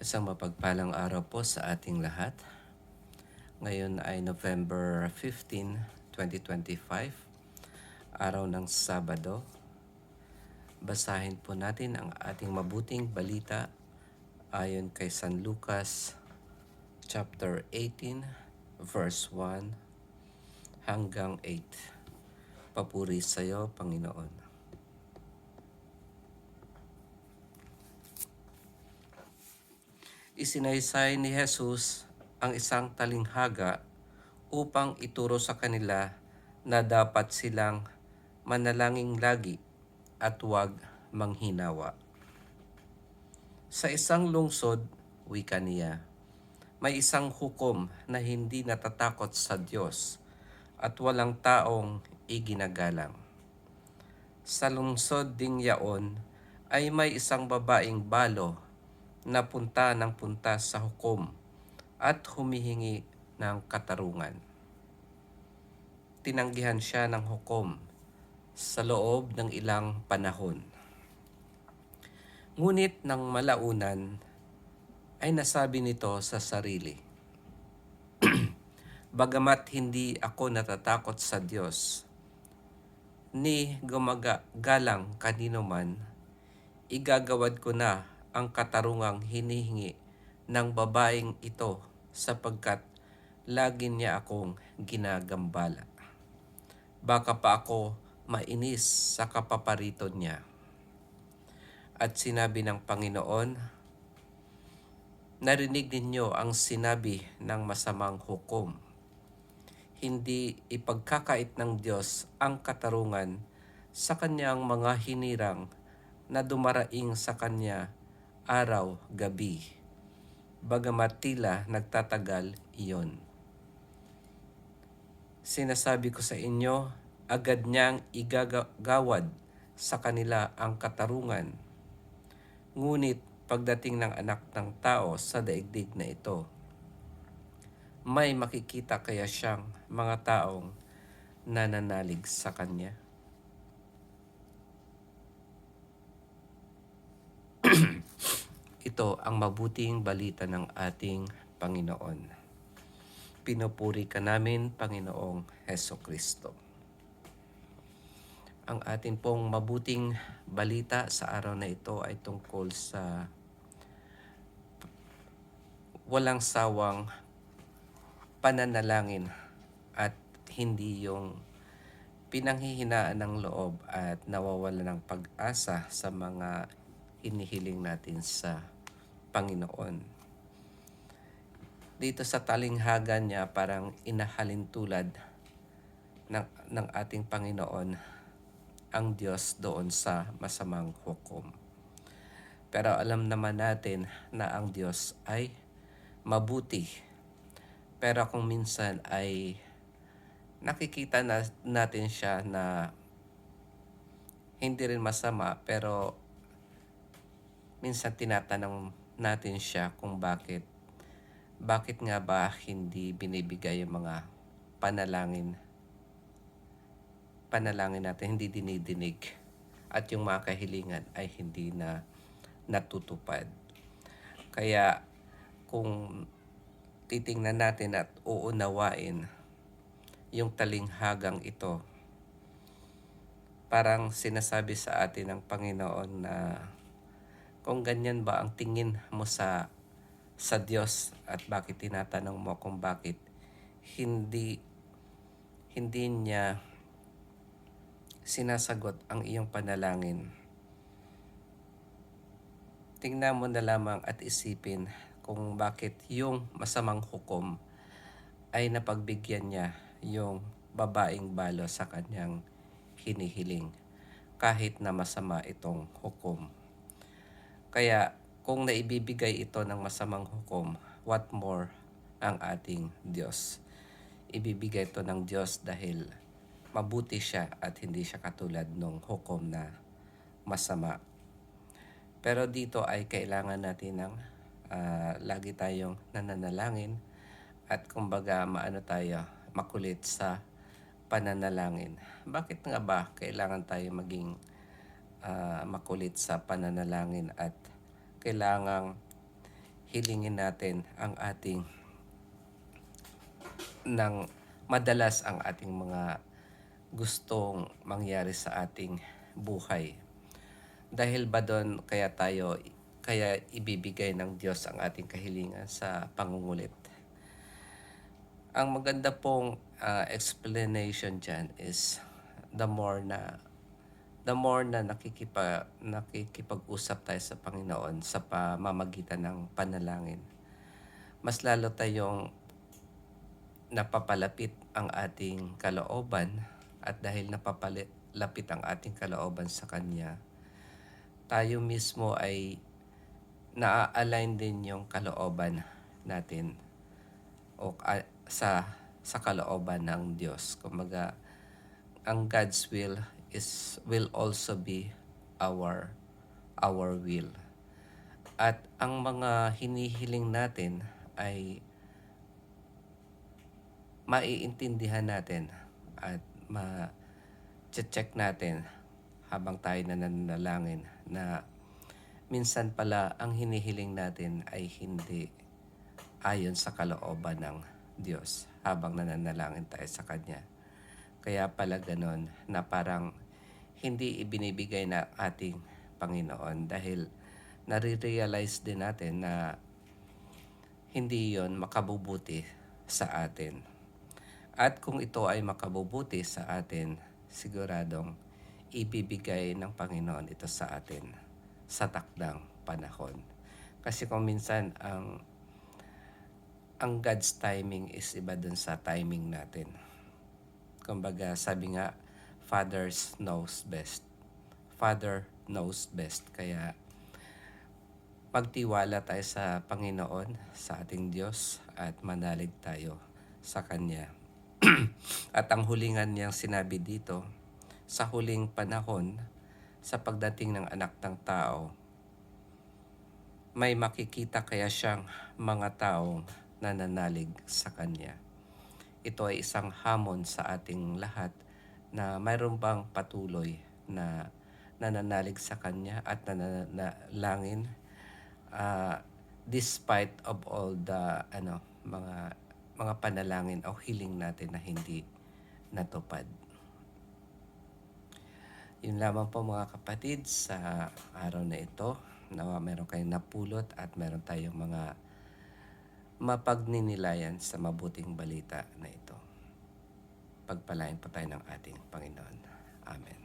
Isang mapagpalang araw po sa ating lahat. Ngayon ay November 15, 2025, araw ng Sabado. Basahin po natin ang ating mabuting balita ayon kay San Lucas chapter 18, verse 1 hanggang 8. Papuri sa iyo, Panginoon. Isinaysay ni Jesus ang isang talinghaga upang ituro sa kanila na dapat silang manalangin lagi at huwag manghinawa. Sa isang lungsod, wika niya, may isang hukom na hindi natatakot sa Diyos at walang taong iginagalang. Sa lungsod ding yaon ay may isang babaeng balo na punta ng punta sa hukom at humihingi ng katarungan. Tinanggihan siya ng hukom sa loob ng ilang panahon. Ngunit nang malaunan ay nasabi nito sa sarili, bagamat hindi ako natatakot sa Diyos, ni gumagalang kanino man, igagawad ko na ang katarungang hinihingi ng babaeng ito sapagkat lagi niya akong ginagambala. Baka pa ako mainis sa kapapariton niya. At sinabi ng Panginoon, narinig ninyo ang sinabi ng masamang hukom. Hindi ipagkakait ng Diyos ang katarungan sa kanyang mga hinirang na dumaraing sa kanya araw-gabi, bagamat tila nagtatagal iyon. Sinasabi ko sa inyo, agad niyang igagawad sa kanila ang katarungan. Ngunit pagdating ng anak ng tao sa daigdig na ito, may makikita kaya siyang mga taong nananalig sa kanya? Ito ang mabuting balita ng ating Panginoon. Pinupuri ka namin, Panginoong Hesukristo. Ang ating pong mabuting balita sa araw na ito ay tungkol sa walang sawang pananalangin at hindi yung pinanghihinaan ng loob at nawawala ng pag-asa sa mga inihiling natin sa Panginoon. Dito sa talinghaga niya parang inahalin tulad ng ating Panginoon ang Diyos doon sa masamang hukom. Pero alam naman natin na ang Diyos ay mabuti. Pero kung minsan ay nakikita natin siya na hindi rin masama, pero minsan tinatanong natin siya kung bakit nga ba hindi binibigay yung mga panalangin natin, hindi dinidinig, at yung mga kahilingan ay hindi na natutupad. Kaya kung titingnan natin at uunawain yung talinghagang ito, parang sinasabi sa atin ng Panginoon na kung ganyan ba ang tingin mo sa Diyos at bakit tinatanong mo kung bakit hindi niya sinasagot ang iyong panalangin. Tingnan mo na lamang at isipin kung bakit yung masamang hukom ay napagbigyan niya yung babaeng balo sa kanyang hinihiling kahit na masama itong hukom. Kaya kung naibibigay ito ng masamang hukom, what more ang ating Diyos? Ibibigay ito ng Diyos dahil mabuti siya at hindi siya katulad ng hukom na masama. Pero dito ay kailangan natin ng lagi tayong nananalangin at kumbaga makulit sa pananalangin. Bakit nga ba kailangan tayo maging makulit sa pananalangin at kailangang hilingin natin ang ating ng madalas ang ating mga gustong mangyari sa ating buhay. Dahil ba doon kaya ibibigay ng Diyos ang ating kahilingan sa pangungulit? Ang maganda pong explanation diyan is the more na nakikipag-usap tayo sa Panginoon sa pamamagitan ng panalangin, mas lalo tayong napapalapit ang ating kalooban, at dahil napapalapit ang ating kalooban sa Kanya, tayo mismo ay naa-align din yung kalooban natin o sa kalooban ng Diyos. Kumbaga, ang God's will also be our will. At ang mga hinihiling natin ay maiintindihan natin at ma-check natin habang tayo nananalangin na minsan pala ang hinihiling natin ay hindi ayon sa kalooban ng Diyos habang nananalangin tayo sa Kanya. Kaya pala ganon na parang hindi ibinibigay na ating Panginoon dahil nare-realize din natin na hindi yon makabubuti sa atin. At kung ito ay makabubuti sa atin, siguradong ibibigay ng Panginoon ito sa atin sa takdang panahon. Kasi kung minsan ang God's timing is iba dun sa timing natin. Kumbaga sabi nga, Father knows best. Kaya magtiwala tayo sa Panginoon, sa ating Diyos, at manalig tayo sa Kanya. At ang hulingan niyang sinabi dito, sa huling panahon, sa pagdating ng Anak ng Tao, may makikita kaya siyang mga taong nananalig sa Kanya. Ito ay isang hamon sa ating lahat na mayroon bang patuloy na nananalig sa Kanya at nananalangin despite of all the mga panalangin o hiling natin na hindi natupad. Yun lamang po mga kapatid sa araw na ito. Nawa meron kayong napulot at meron tayong mga mapagninilayan sa mabuting balita na ito. Pagpalain po tayo ng ating Panginoon. Amen.